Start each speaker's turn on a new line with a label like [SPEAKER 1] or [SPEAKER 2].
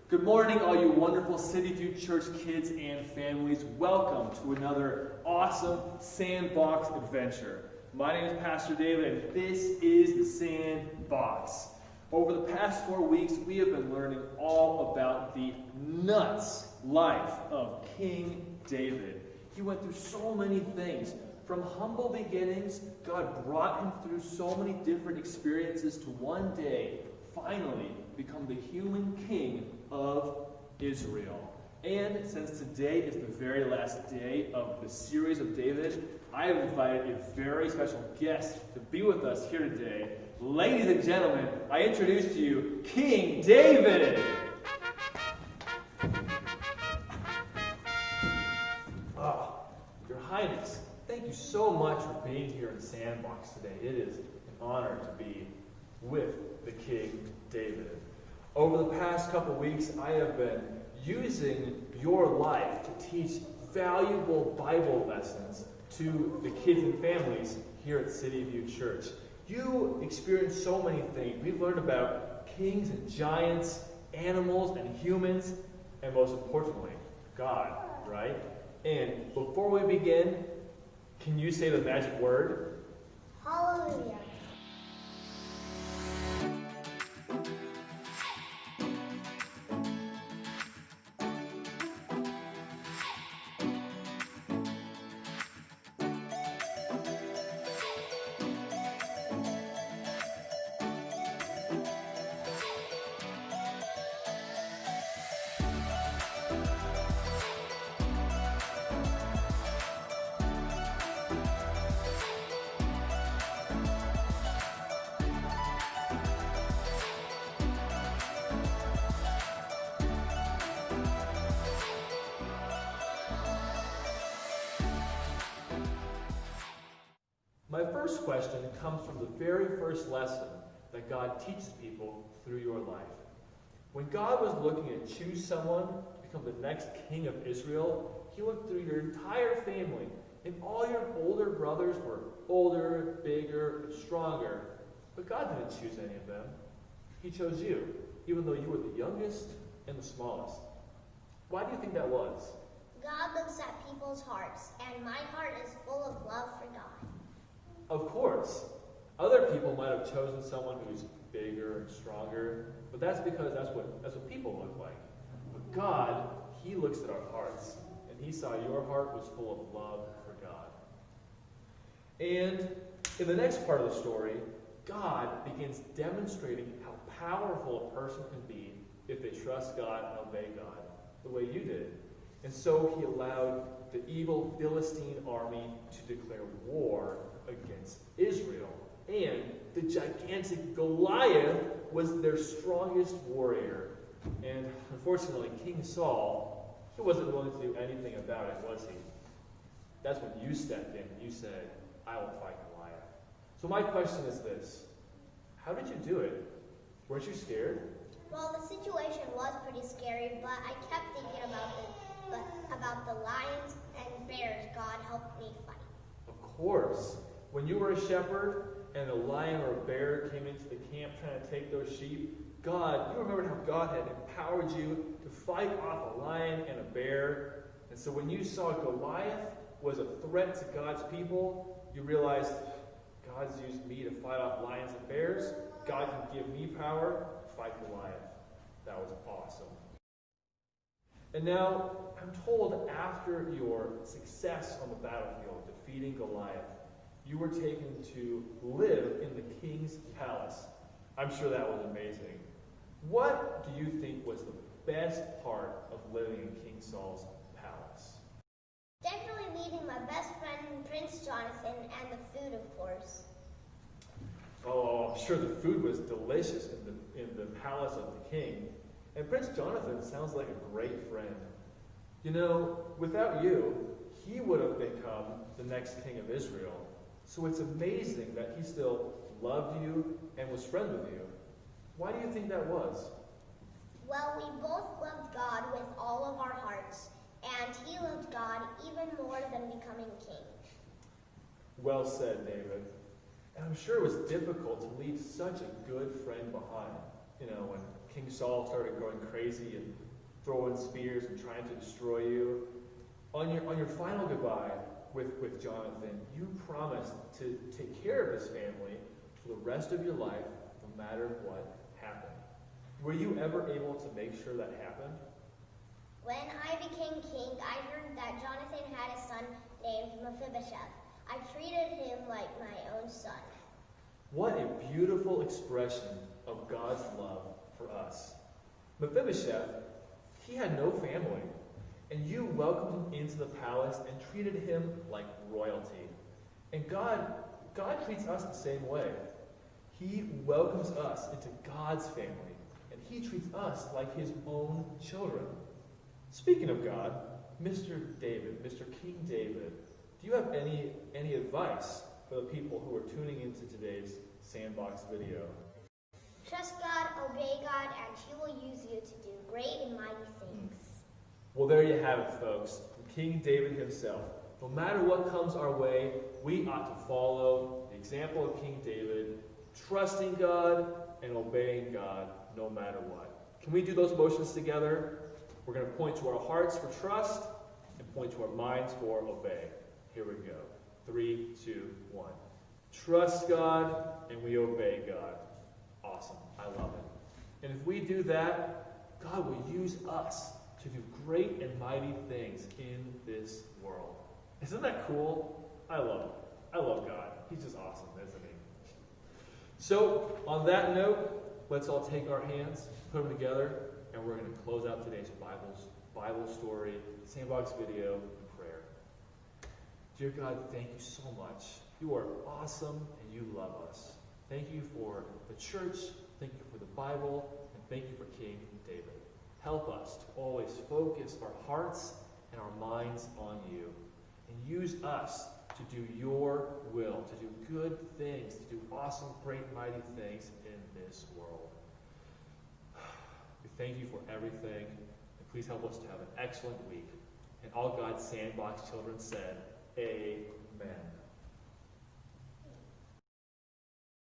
[SPEAKER 1] Good morning, all you wonderful City View Church kids and families. Welcome to another awesome Sandbox adventure. My name is Pastor David, and this is the Sandbox. Over the past 4 weeks, we have been learning all about the nuts life of King David. He went through so many things. From humble beginnings, God brought him through so many different experiences to one day, finally, become the human king of Israel. And since today is the very last day of the series of David, I have invited a very special guest to be with us here today. Ladies and gentlemen, I introduce to you King David. Your Highness, thank you so much for being here in Sandbox today. It is an honor to be with the King David. Over the past couple weeks, I have been using your life to teach valuable Bible lessons to the kids and families here at City View Church. You experienced so many things. We've learned about kings and giants, animals and humans, and most importantly, God, right? And before we begin, can you say the magic word?
[SPEAKER 2] Hallelujah.
[SPEAKER 1] My first question comes from the very first lesson that God teaches people through your life. When God was looking to choose someone to become the next king of Israel, he looked through your entire family, and all your older brothers were older, bigger, and stronger. But God didn't choose any of them. He chose you, even though you were the youngest and the smallest. Why do you think that was?
[SPEAKER 2] God looks at people's hearts, and my heart is full of love for God.
[SPEAKER 1] Of course, other people might have chosen someone who's bigger and stronger, but that's because that's what people look like. But God, he looks at our hearts, and he saw your heart was full of love for God. And in the next part of the story, God begins demonstrating how powerful a person can be if they trust God and obey God, the way you did. And so he allowed the evil Philistine army to declare war against Israel. And the gigantic Goliath was their strongest warrior. And unfortunately, King Saul, he wasn't willing to do anything about it, was he? That's when you stepped in and you said, I will fight Goliath. So my question is this: how did you do it? Weren't you scared?
[SPEAKER 2] Well, the situation was pretty scary, but I kept thinking about the lions and bears God helped me fight.
[SPEAKER 1] Of course. When you were a shepherd and a lion or a bear came into the camp trying to take those sheep, you remembered how God had empowered you to fight off a lion and a bear. And so when you saw Goliath was a threat to God's people, you realized God's used me to fight off lions and bears. God can give me power to fight Goliath. That was awesome. And now, I'm told after your success on the battlefield, defeating Goliath, you were taken to live in the king's palace. I'm sure that was amazing. What do you think was the best part of living in King Saul's palace?
[SPEAKER 2] Definitely meeting my best friend, Prince Jonathan, and the food, of course.
[SPEAKER 1] Oh, I'm sure the food was delicious in the palace of the king. And Prince Jonathan sounds like a great friend. You know, without you, he would have become the next king of Israel. So it's amazing that he still loved you and was friends with you. Why do you think that was?
[SPEAKER 2] Well, we both loved God with all of our hearts, and he loved God even more than becoming king.
[SPEAKER 1] Well said, David. And I'm sure it was difficult to leave such a good friend behind. You know, when King Saul started going crazy and throwing spears and trying to destroy you. On your final goodbye with Jonathan, you promised to take care of his family for the rest of your life, no matter what happened. Were you ever able to make sure that happened?
[SPEAKER 2] When I became king, I heard that Jonathan had a son named Mephibosheth. I treated him like my own son.
[SPEAKER 1] What a beautiful expression of God's love for us. Mephibosheth, he had no family, and you welcomed him into the palace and treated him like royalty. And God treats us the same way. He welcomes us into God's family, and he treats us like his own children. Speaking of God, Mr. King David, do you have any advice for the people who are tuning into today's Sandbox video?
[SPEAKER 2] Trust God, obey God, and he will use you to do great and mighty things.
[SPEAKER 1] Well, there you have it, folks. From King David himself. No matter what comes our way, we ought to follow the example of King David, trusting God and obeying God no matter what. Can we do those motions together? We're going to point to our hearts for trust and point to our minds for obey. Here we go. 3, 2, 1. Trust God and we obey God. Awesome. I love it. And if we do that, God will use us to do great and mighty things in this world. Isn't that cool? I love it. I love God. He's just awesome, isn't he? So, on that note, let's all take our hands, put them together, and we're going to close out today's Bible story, Sandbox video, and prayer. Dear God, thank you so much. You are awesome and you love us. Thank you for the church, thank you for the Bible, and thank you for King David. Help us to always focus our hearts and our minds on you, and use us to do your will, to do good things, to do awesome, great, mighty things in this world. We thank you for everything, and please help us to have an excellent week. And all God's Sandbox children said, Amen.